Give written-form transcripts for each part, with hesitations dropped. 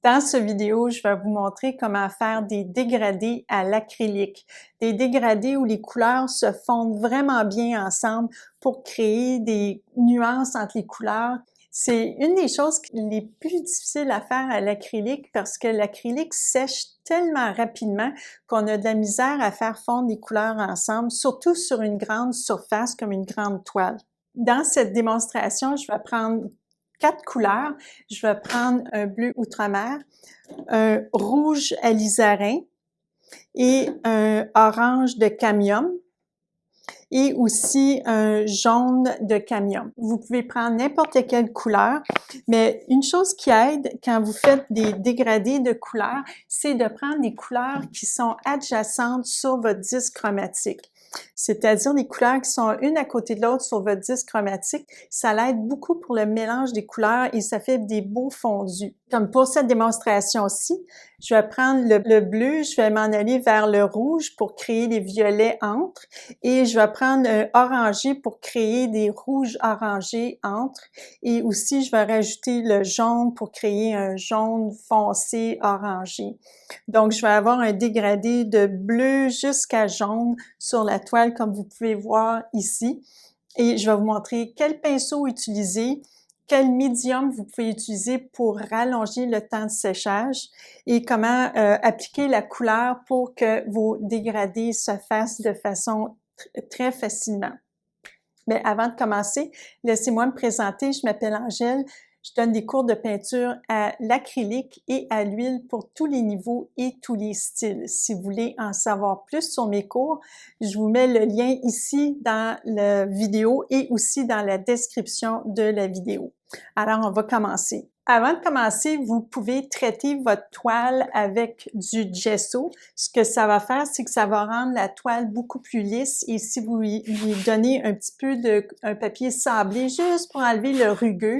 Dans cette vidéo, je vais vous montrer comment faire des dégradés à l'acrylique. Des dégradés où les couleurs se fondent vraiment bien ensemble pour créer des nuances entre les couleurs. C'est une des choses les plus difficiles à faire à l'acrylique parce que l'acrylique sèche tellement rapidement qu'on a de la misère à faire fondre les couleurs ensemble, surtout sur une grande surface comme une grande toile. Dans cette démonstration, je vais prendre 4 couleurs. Je vais prendre un bleu outre-mer, un rouge alizarin et un orange de cadmium et aussi un jaune de cadmium. Vous pouvez prendre n'importe quelle couleur, mais une chose qui aide quand vous faites des dégradés de couleurs, c'est de prendre des couleurs qui sont adjacentes sur votre disque chromatique. C'est-à-dire des couleurs qui sont une à côté de l'autre sur votre disque chromatique. Ça l'aide beaucoup pour le mélange des couleurs et ça fait des beaux fondus. Comme pour cette démonstration-ci, je vais prendre le bleu, je vais m'en aller vers le rouge pour créer des violets entre et je vais prendre un orangé pour créer des rouges orangés entre et aussi je vais rajouter le jaune pour créer un jaune foncé orangé. Donc, je vais avoir un dégradé de bleu jusqu'à jaune sur la toile comme vous pouvez voir ici et je vais vous montrer quel pinceau utiliser, quel médium vous pouvez utiliser pour rallonger le temps de séchage et comment appliquer la couleur pour que vos dégradés se fassent de façon très facilement. Mais avant de commencer, laissez-moi me présenter. Je m'appelle Angèle. Je donne des cours de peinture à l'acrylique et à l'huile pour tous les niveaux et tous les styles. Si vous voulez en savoir plus sur mes cours, je vous mets le lien ici dans la vidéo et aussi dans la description de la vidéo. Alors, on va commencer. Avant de commencer, vous pouvez traiter votre toile avec du gesso. Ce que ça va faire, c'est que ça va rendre la toile beaucoup plus lisse et si vous lui donnez un petit peu un papier sablé juste pour enlever le rugueux,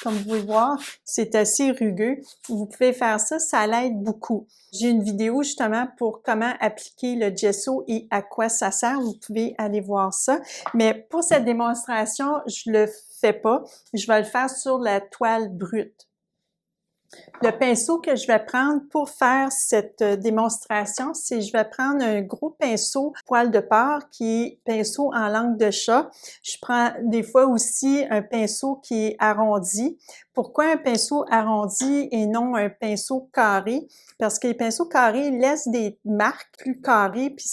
comme vous pouvez voir, c'est assez rugueux. Vous pouvez faire ça, ça l'aide beaucoup. J'ai une vidéo justement pour comment appliquer le gesso et à quoi ça sert. Vous pouvez aller voir ça. Mais pour cette démonstration, je le fais pas. Je vais le faire sur la toile brute. Le pinceau que je vais prendre pour faire cette démonstration, c'est je vais prendre un gros pinceau poil de porc qui est pinceau en langue de chat. Je prends des fois aussi un pinceau qui est arrondi. Pourquoi un pinceau arrondi et non un pinceau carré? Parce que les pinceaux carrés laissent des marques plus carrées, puis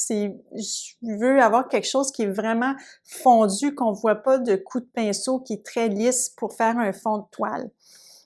je veux avoir quelque chose qui est vraiment fondu, qu'on voit pas de coup de pinceau qui est très lisse pour faire un fond de toile.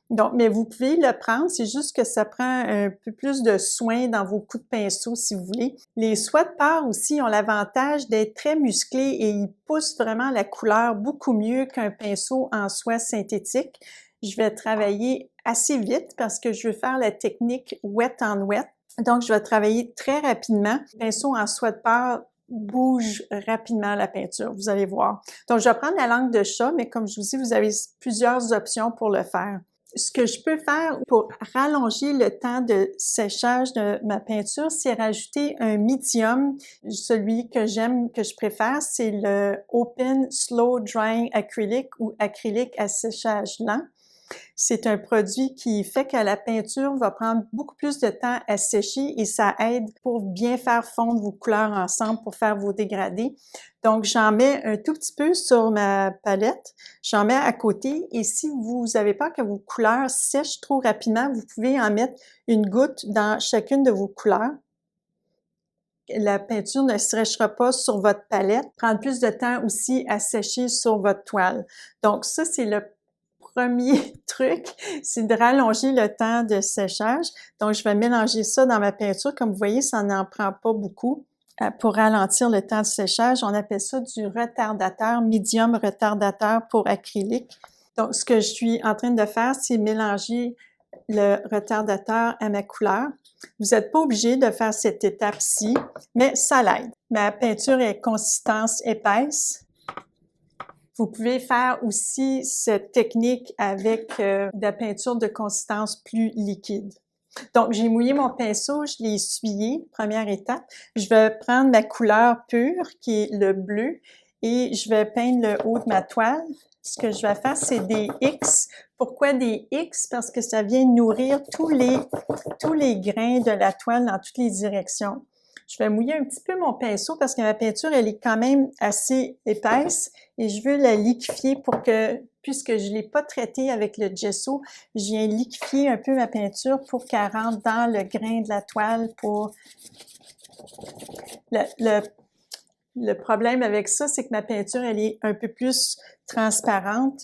Donc, mais vous pouvez le prendre, c'est juste que ça prend un peu plus de soin dans vos coups de pinceau si vous voulez. Les soies de porc aussi ont l'avantage d'être très musclés et ils poussent vraiment la couleur beaucoup mieux qu'un pinceau en soie synthétique. Je vais travailler assez vite parce que je veux faire la technique wet on wet. Donc, je vais travailler très rapidement. Le pinceau en soie de porc bouge rapidement la peinture, vous allez voir. Donc, je vais prendre la langue de chat, mais comme je vous dis, vous avez plusieurs options pour le faire. Ce que je peux faire pour rallonger le temps de séchage de ma peinture, c'est rajouter un médium. Celui que j'aime, que je préfère, c'est le Open Slow Drying Acrylic ou acrylique à séchage lent. C'est un produit qui fait que la peinture va prendre beaucoup plus de temps à sécher et ça aide pour bien faire fondre vos couleurs ensemble pour faire vos dégradés. Donc, j'en mets un tout petit peu sur ma palette, j'en mets à côté et si vous avez peur que vos couleurs sèchent trop rapidement, vous pouvez en mettre une goutte dans chacune de vos couleurs. La peinture ne séchera pas sur votre palette, prendre plus de temps aussi à sécher sur votre toile. Donc, ça, c'est le premier truc, c'est de rallonger le temps de séchage. Donc, je vais mélanger ça dans ma peinture. Comme vous voyez, ça n'en prend pas beaucoup. Pour ralentir le temps de séchage, on appelle ça du retardateur, médium retardateur pour acrylique. Donc, ce que je suis en train de faire, c'est mélanger le retardateur à ma couleur. Vous n'êtes pas obligé de faire cette étape-ci, mais ça l'aide. Ma peinture est consistance épaisse. Vous pouvez faire aussi cette technique avec de la peinture de consistance plus liquide. Donc, j'ai mouillé mon pinceau, je l'ai essuyé, première étape. Je vais prendre ma couleur pure, qui est le bleu, et je vais peindre le haut de ma toile. ce que je vais faire, c'est des X. Pourquoi des X? Parce que ça vient nourrir tous les grains de la toile dans toutes les directions. Je vais mouiller un petit peu mon pinceau parce que ma peinture, elle est quand même assez épaisse et je veux la liquéfier pour que, puisque je ne l'ai pas traitée avec le gesso, je viens liquéfier un peu ma peinture pour qu'elle rentre dans le grain de la toile pour... Le problème avec ça, c'est que ma peinture, elle est un peu plus transparente.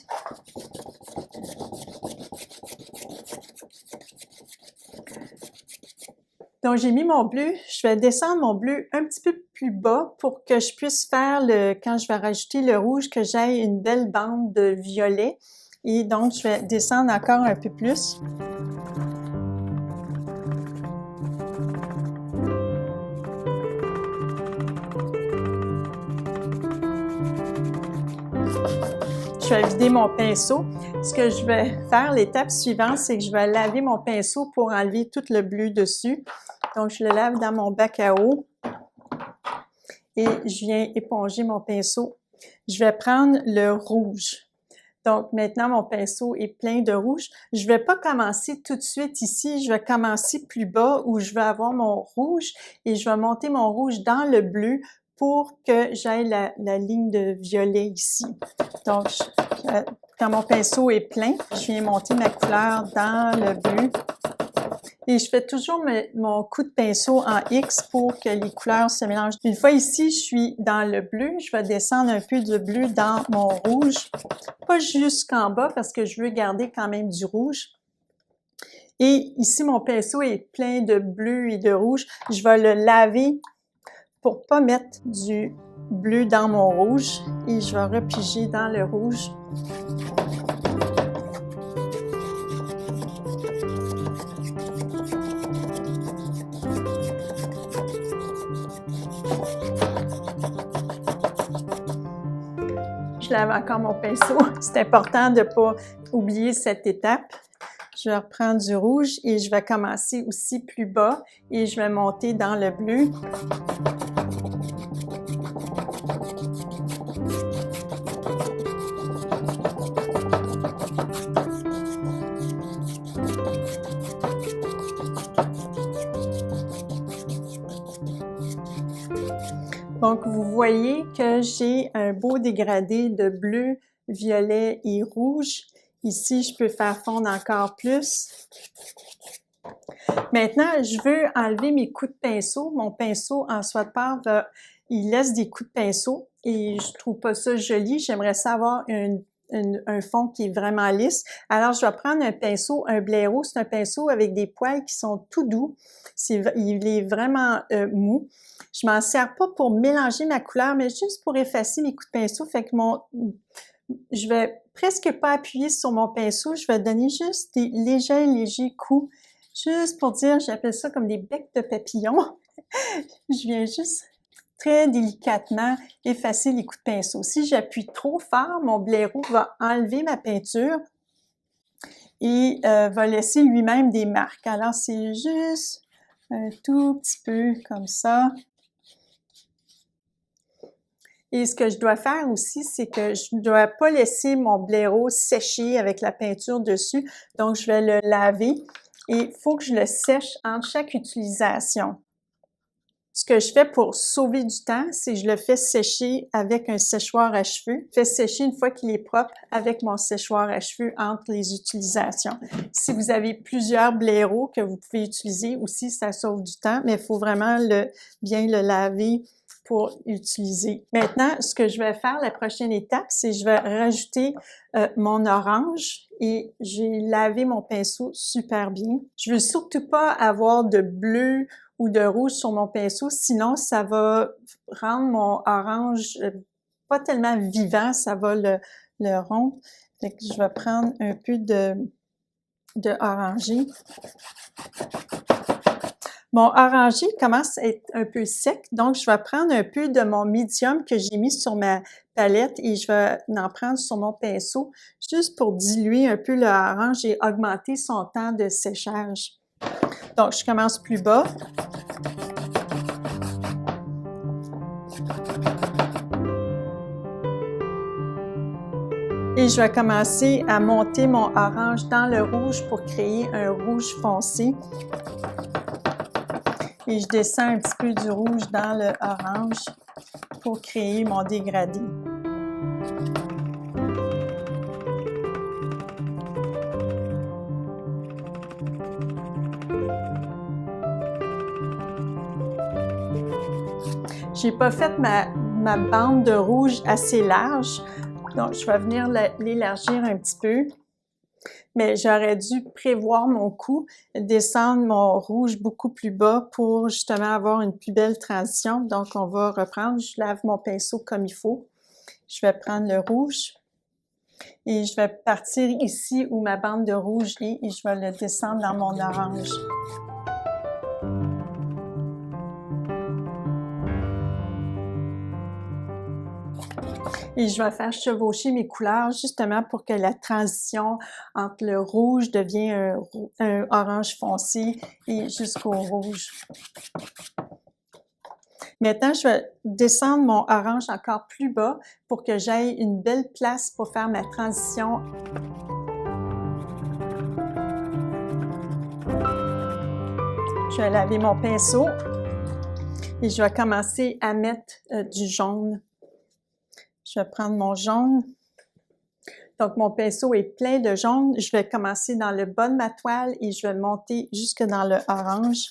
Donc, j'ai mis mon bleu. Je vais descendre mon bleu un petit peu plus bas pour que je puisse faire, quand je vais rajouter le rouge, que j'aille une belle bande de violet. Et donc, je vais descendre encore un peu plus. Je vais vider mon pinceau. Ce que je vais faire, l'étape suivante, c'est que je vais laver mon pinceau pour enlever tout le bleu dessus. Donc, je le lave dans mon bac à eau et je viens éponger mon pinceau. Je vais prendre le rouge. Donc, maintenant, mon pinceau est plein de rouge. Je ne vais pas commencer tout de suite ici. Je vais commencer plus bas où je vais avoir mon rouge et je vais monter mon rouge dans le bleu pour que j'aie la ligne de violet ici. Donc, quand mon pinceau est plein, je viens monter ma couleur dans le bleu. Et je fais toujours mon coup de pinceau en X pour que les couleurs se mélangent. Une fois ici, je suis dans le bleu, je vais descendre un peu de bleu dans mon rouge. Pas jusqu'en bas parce que je veux garder quand même du rouge. Et ici, mon pinceau est plein de bleu et de rouge. Je vais le laver pour pas mettre du bleu dans mon rouge et je vais repiger dans le rouge. Je lave encore mon pinceau. C'est important de ne pas oublier cette étape. Je vais reprendre du rouge et je vais commencer aussi plus bas et je vais monter dans le bleu. Donc, vous voyez que j'ai un beau dégradé de bleu, violet et rouge. Ici, je peux faire fondre encore plus. Maintenant, je veux enlever mes coups de pinceau. Mon pinceau en soie de part, il laisse des coups de pinceau et je trouve pas ça joli. J'aimerais ça avoir un fond qui est vraiment lisse. Alors, je vais prendre un pinceau, un blaireau. C'est un pinceau avec des poils qui sont tout doux. Il est vraiment mou. Je m'en sers pas pour mélanger ma couleur, mais juste pour effacer mes coups de pinceau. Fait que je vais presque pas appuyer sur mon pinceau. Je vais donner juste des légers coups. Juste pour dire, j'appelle ça comme des becs de papillon. Je viens juste très délicatement effacer les coups de pinceau. Si j'appuie trop fort, mon blaireau va enlever ma peinture et va laisser lui-même des marques. Alors, c'est juste un tout petit peu comme ça. Et ce que je dois faire aussi, c'est que je ne dois pas laisser mon blaireau sécher avec la peinture dessus. Donc, je vais le laver et il faut que je le sèche entre chaque utilisation. Ce que je fais pour sauver du temps, c'est que je le fais sécher avec un séchoir à cheveux. Je fais sécher une fois qu'il est propre avec mon séchoir à cheveux entre les utilisations. Si vous avez plusieurs blaireaux que vous pouvez utiliser aussi, ça sauve du temps, mais il faut vraiment bien le laver pour utiliser. Maintenant, ce que je vais faire, la prochaine étape, c'est que je vais rajouter mon orange et j'ai lavé mon pinceau super bien. Je veux surtout pas avoir de bleu ou de rouge sur mon pinceau, sinon ça va rendre mon orange pas tellement vivant, ça va le rompre. Fait que je vais prendre un peu de orangé. Mon orangé commence à être un peu sec, donc je vais prendre un peu de mon médium que j'ai mis sur ma palette et je vais en prendre sur mon pinceau, juste pour diluer un peu l'orange et augmenter son temps de séchage. Donc, je commence plus bas. Et Et je vais commencer à monter mon orange dans le rouge pour créer un rouge foncé. Et je descends un petit peu du rouge dans le orange pour créer mon dégradé. J'ai pas fait ma bande de rouge assez large, donc je vais venir l'élargir un petit peu. Mais j'aurais dû prévoir mon coup, descendre mon rouge beaucoup plus bas pour justement avoir une plus belle transition. Donc, on va reprendre. Je lave mon pinceau comme il faut. Je vais prendre le rouge et je vais partir ici où ma bande de rouge est et je vais le descendre dans mon orange. Et je vais faire chevaucher mes couleurs justement pour que la transition entre le rouge devienne un orange foncé et jusqu'au rouge. Maintenant, je vais descendre mon orange encore plus bas pour que j'aie une belle place pour faire ma transition. Je vais laver mon pinceau et je vais commencer à mettre du jaune. Je vais prendre mon jaune. Donc, mon pinceau est plein de jaune. Je vais commencer dans le bas de ma toile et je vais monter jusque dans le orange.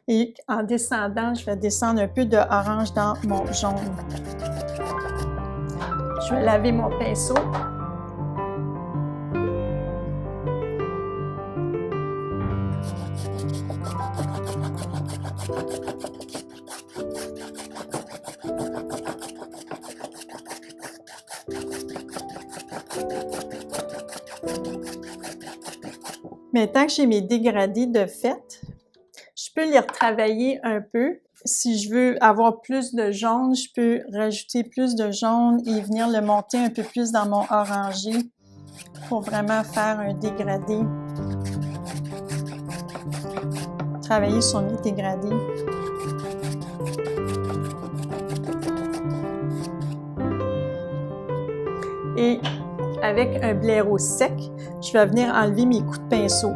Et en descendant, je vais descendre un peu de orange dans mon jaune. Je vais laver mon pinceau. Maintenant que j'ai mes dégradés de fait, je peux les retravailler un peu. Si je veux avoir plus de jaune, je peux rajouter plus de jaune et venir le monter un peu plus dans mon orangé pour vraiment faire un dégradé. Travailler sur mes dégradés. Et avec un blaireau sec, je vais venir enlever mes coups de pinceau.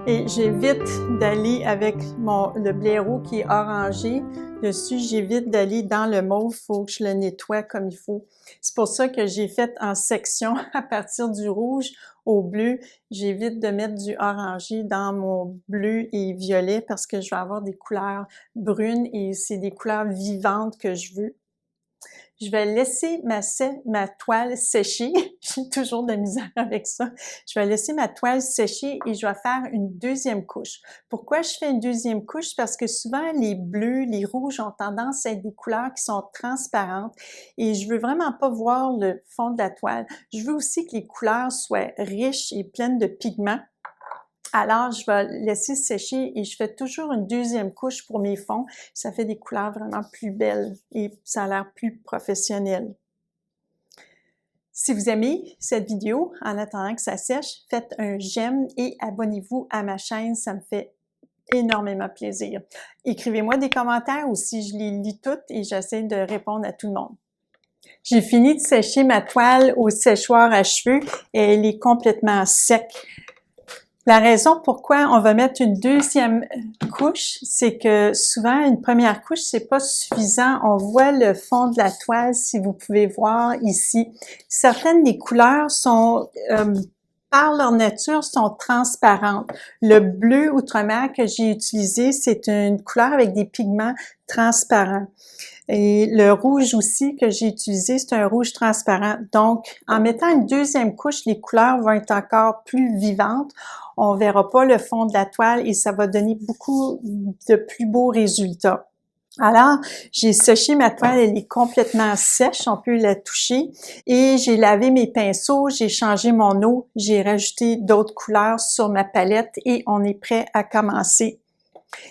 Et j'évite d'aller avec le blaireau qui est orangé dessus, j'évite d'aller dans le mauve, il faut que je le nettoie comme il faut. C'est pour ça que j'ai fait en section à partir du rouge au bleu. J'évite de mettre du orangé dans mon bleu et violet parce que je vais avoir des couleurs brunes et c'est des couleurs vivantes que je veux. Je vais laisser ma toile sécher. J'ai toujours de la misère avec ça. Je vais laisser ma toile sécher et je vais faire une deuxième couche. Pourquoi je fais une deuxième couche? Parce que souvent, les bleus, les rouges ont tendance à être des couleurs qui sont transparentes et je veux vraiment pas voir le fond de la toile. Je veux aussi que les couleurs soient riches et pleines de pigments. Alors, je vais laisser sécher et je fais toujours une deuxième couche pour mes fonds. Ça fait des couleurs vraiment plus belles et ça a l'air plus professionnel. Si vous aimez cette vidéo, en attendant que ça sèche, faites un j'aime et abonnez-vous à ma chaîne, ça me fait énormément plaisir. Écrivez-moi des commentaires aussi, je les lis toutes et j'essaie de répondre à tout le monde. J'ai fini de sécher ma toile au séchoir à cheveux et elle est complètement sec. La raison pourquoi on va mettre une deuxième couche, c'est que souvent, une première couche, c'est pas suffisant. On voit le fond de la toile, si vous pouvez voir ici. Certaines des couleurs sont, par leur nature, sont transparentes. Le bleu outre-mer que j'ai utilisé, c'est une couleur avec des pigments transparents. Et le rouge aussi que j'ai utilisé, c'est un rouge transparent. Donc, en mettant une deuxième couche, les couleurs vont être encore plus vivantes. On verra pas le fond de la toile et ça va donner beaucoup de plus beaux résultats. Alors, j'ai séché ma toile, elle est complètement sèche, on peut la toucher. Et j'ai lavé mes pinceaux, j'ai changé mon eau, j'ai rajouté d'autres couleurs sur ma palette et on est prêt à commencer.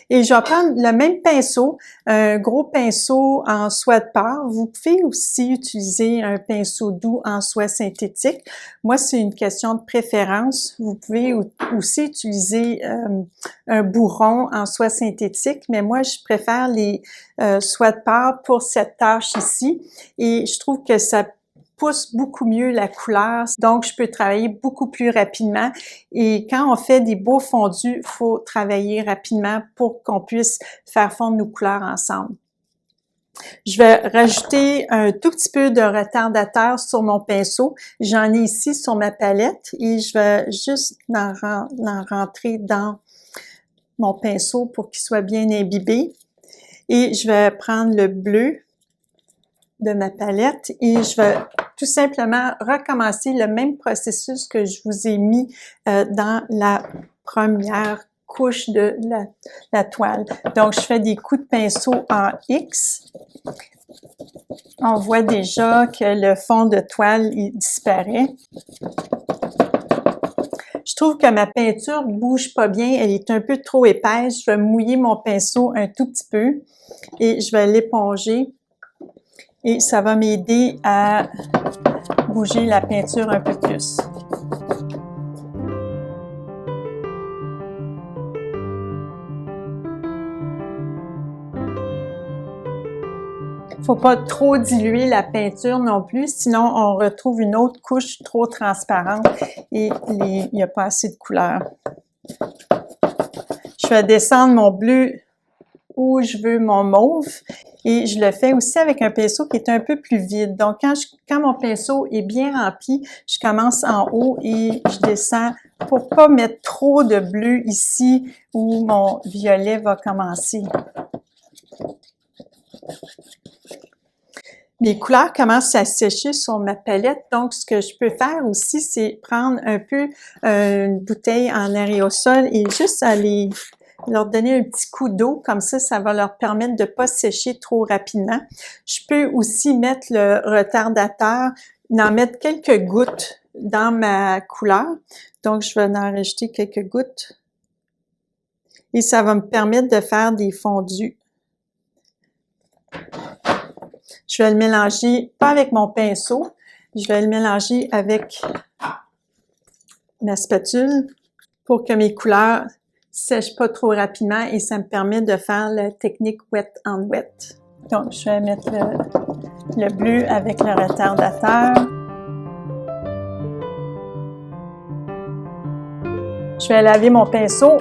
Et je vais prendre le même pinceau, un gros pinceau en soie de porc. Vous pouvez aussi utiliser un pinceau doux en soie synthétique. Moi, c'est une question de préférence. Vous pouvez aussi utiliser un bourron en soie synthétique, mais moi, je préfère les soies de porc pour cette tâche ici. Et je trouve que ça pousse beaucoup mieux la couleur, donc je peux travailler beaucoup plus rapidement. Et quand on fait des beaux fondus, il faut travailler rapidement pour qu'on puisse faire fondre nos couleurs ensemble. Je vais rajouter un tout petit peu de retardateur sur mon pinceau. J'en ai ici sur ma palette et je vais juste en rentrer dans mon pinceau pour qu'il soit bien imbibé. Et je vais prendre le bleu de ma palette et je vais tout simplement recommencer le même processus que je vous ai mis dans la première couche de la toile. Donc, je fais des coups de pinceau en X. On voit déjà que le fond de toile, il disparaît. Je trouve que ma peinture bouge pas bien, elle est un peu trop épaisse. Je vais mouiller mon pinceau un tout petit peu et je vais l'éponger. Et ça va m'aider à bouger la peinture un peu plus. Faut pas trop diluer la peinture non plus, sinon on retrouve une autre couche trop transparente et il n'y a pas assez de couleur. Je vais descendre mon bleu où je veux mon mauve et je le fais aussi avec un pinceau qui est un peu plus vide. Donc, quand mon pinceau est bien rempli, je commence en haut et je descends pour pas mettre trop de bleu ici où mon violet va commencer. Mes couleurs commencent à sécher sur ma palette, donc ce que je peux faire aussi, c'est prendre un peu une bouteille en aérosol et juste aller leur donner un petit coup d'eau, comme ça va leur permettre de ne pas sécher trop rapidement. Je peux aussi mettre le retardateur, en mettre quelques gouttes dans ma couleur. Donc, je vais en rajouter quelques gouttes. Et ça va me permettre de faire des fondus. Je vais le mélanger, pas avec mon pinceau, je vais le mélanger avec ma spatule pour que mes couleurs sèche pas trop rapidement et ça me permet de faire la technique wet on wet. Donc, je vais mettre le bleu avec le retardateur. Je vais laver mon pinceau.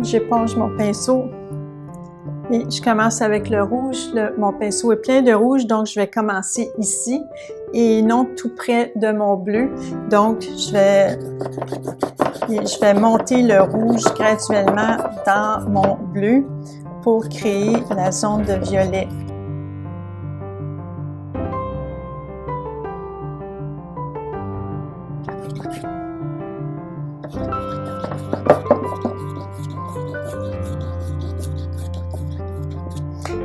J'éponge mon pinceau. Et je commence avec le rouge. Mon pinceau est plein de rouge, donc je vais commencer ici et non tout près de mon bleu. Donc, je vais monter le rouge graduellement dans mon bleu pour créer la zone de violet.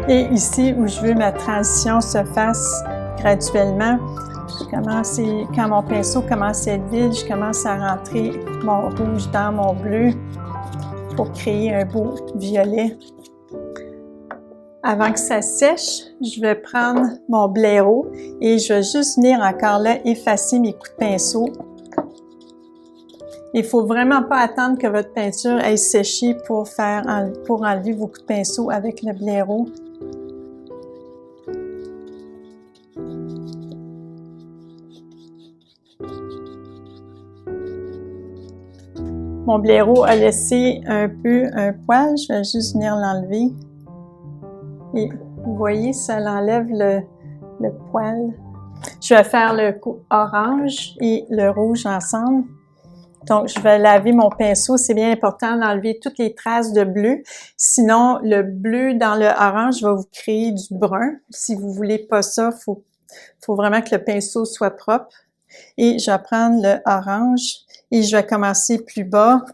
Et ici où je veux ma transition se fasse graduellement, quand mon pinceau commence à être vide, je commence à rentrer mon rouge dans mon bleu pour créer un beau violet. Avant que ça sèche, je vais prendre mon blaireau et je vais juste venir encore là effacer mes coups de pinceau. Il ne faut vraiment pas attendre que votre peinture aille sécher pour enlever vos coups de pinceau avec le blaireau. Mon blaireau a laissé un peu un poil, je vais juste venir l'enlever. Et vous voyez, ça l'enlève le poil. Je vais faire le coup orange et le rouge ensemble. Donc, je vais laver mon pinceau. C'est bien important d'enlever toutes les traces de bleu. Sinon, le bleu dans le orange va vous créer du brun. Si vous voulez pas ça, faut vraiment que le pinceau soit propre. Et je vais prendre le orange et je vais commencer plus bas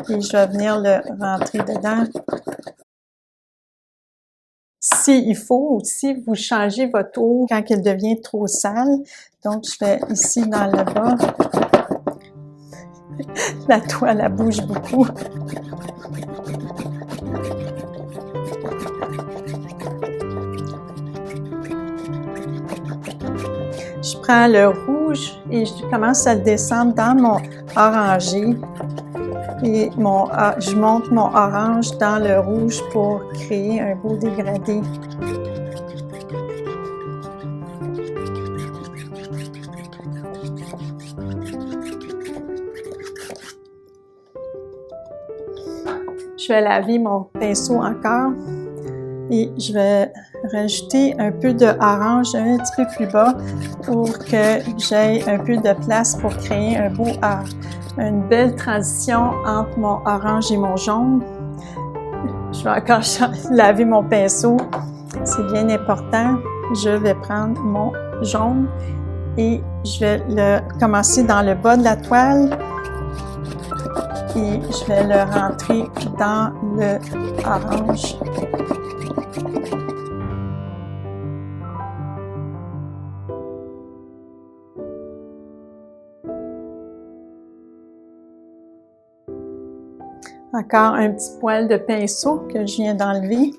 et je vais venir le rentrer dedans. S'il faut aussi, vous changez votre eau quand elle devient trop sale. Donc, je vais ici dans le bas. La toile, elle bouge beaucoup. je prends le rouge et je commence à le descendre dans mon orangé. Et je monte mon orange dans le rouge pour créer un beau dégradé. Je vais laver mon pinceau encore et je vais rajouter un peu d'orange un petit peu plus bas pour que j'aie un peu de place pour créer une belle transition entre mon orange et mon jaune. Je vais encore laver mon pinceau, c'est bien important. Je vais prendre mon jaune et je vais le commencer dans le bas de la toile. Et je vais le rentrer dans le orange. Encore un petit poil de pinceau que je viens d'enlever.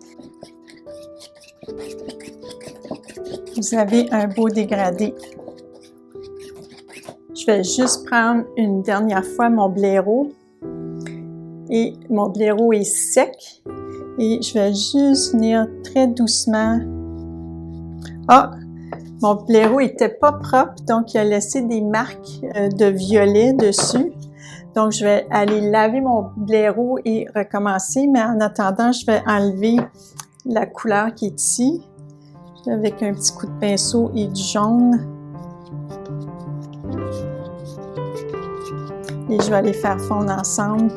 Vous avez un beau dégradé. Je vais juste prendre une dernière fois mon blaireau. Et mon blaireau est sec. Et je vais juste venir très doucement. Ah! Mon blaireau n'était pas propre, donc il a laissé des marques de violet dessus. Donc, je vais aller laver mon blaireau et recommencer. Mais en attendant, je vais enlever la couleur qui est ici. Avec un petit coup de pinceau et du jaune. Et je vais les faire fondre ensemble.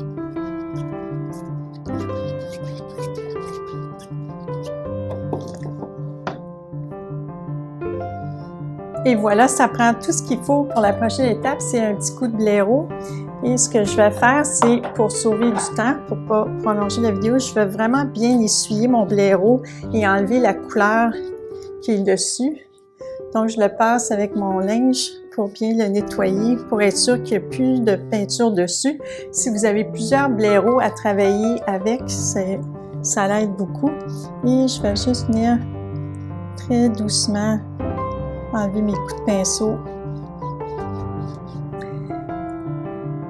Et voilà, ça prend tout ce qu'il faut pour la prochaine étape, c'est un petit coup de blaireau. Et ce que je vais faire, c'est pour sauver du temps, pour ne pas prolonger la vidéo, je vais vraiment bien essuyer mon blaireau et enlever la couleur qui est dessus. Donc, je le passe avec mon linge pour bien le nettoyer, pour être sûr qu'il n'y a plus de peinture dessus. Si vous avez plusieurs blaireaux à travailler avec, ça l'aide beaucoup. Et je vais juste venir très doucement enlever mes coups de pinceau.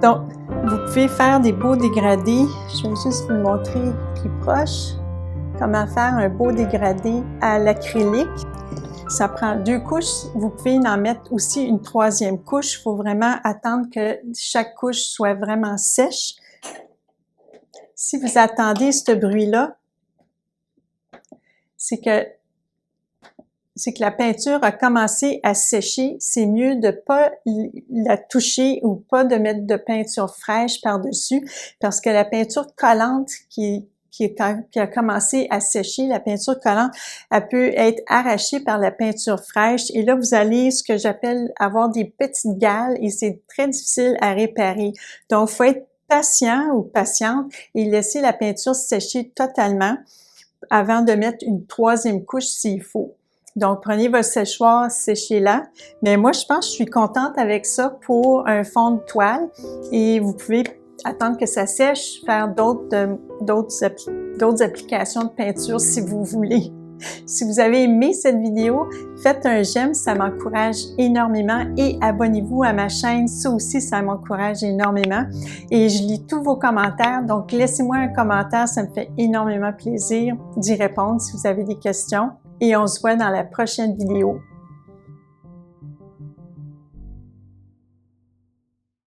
Donc, vous pouvez faire des beaux dégradés. Je vais juste vous montrer plus proche comment faire un beau dégradé à l'acrylique. Ça prend 2 couches. Vous pouvez en mettre aussi une 3e couche. Il faut vraiment attendre que chaque couche soit vraiment sèche. Si vous attendez ce bruit-là, c'est que la peinture a commencé à sécher. C'est mieux de pas la toucher ou pas de mettre de peinture fraîche par-dessus parce que la peinture collante qui a commencé à sécher, la peinture collante, elle peut être arrachée par la peinture fraîche et là, vous allez, ce que j'appelle, avoir des petites gales et c'est très difficile à réparer. Donc, il faut être patient ou patiente et laisser la peinture sécher totalement avant de mettre une 3e couche s'il faut. Donc, prenez votre séchoir, séchez-la. Mais moi, je pense que je suis contente avec ça pour un fond de toile. Et vous pouvez attendre que ça sèche, faire d'autres applications de peinture si vous voulez. Si vous avez aimé cette vidéo, faites un j'aime, ça m'encourage énormément. Et abonnez-vous à ma chaîne, ça aussi, ça m'encourage énormément. Et je lis tous vos commentaires, donc laissez-moi un commentaire, ça me fait énormément plaisir d'y répondre si vous avez des questions. Et on se voit dans la prochaine vidéo.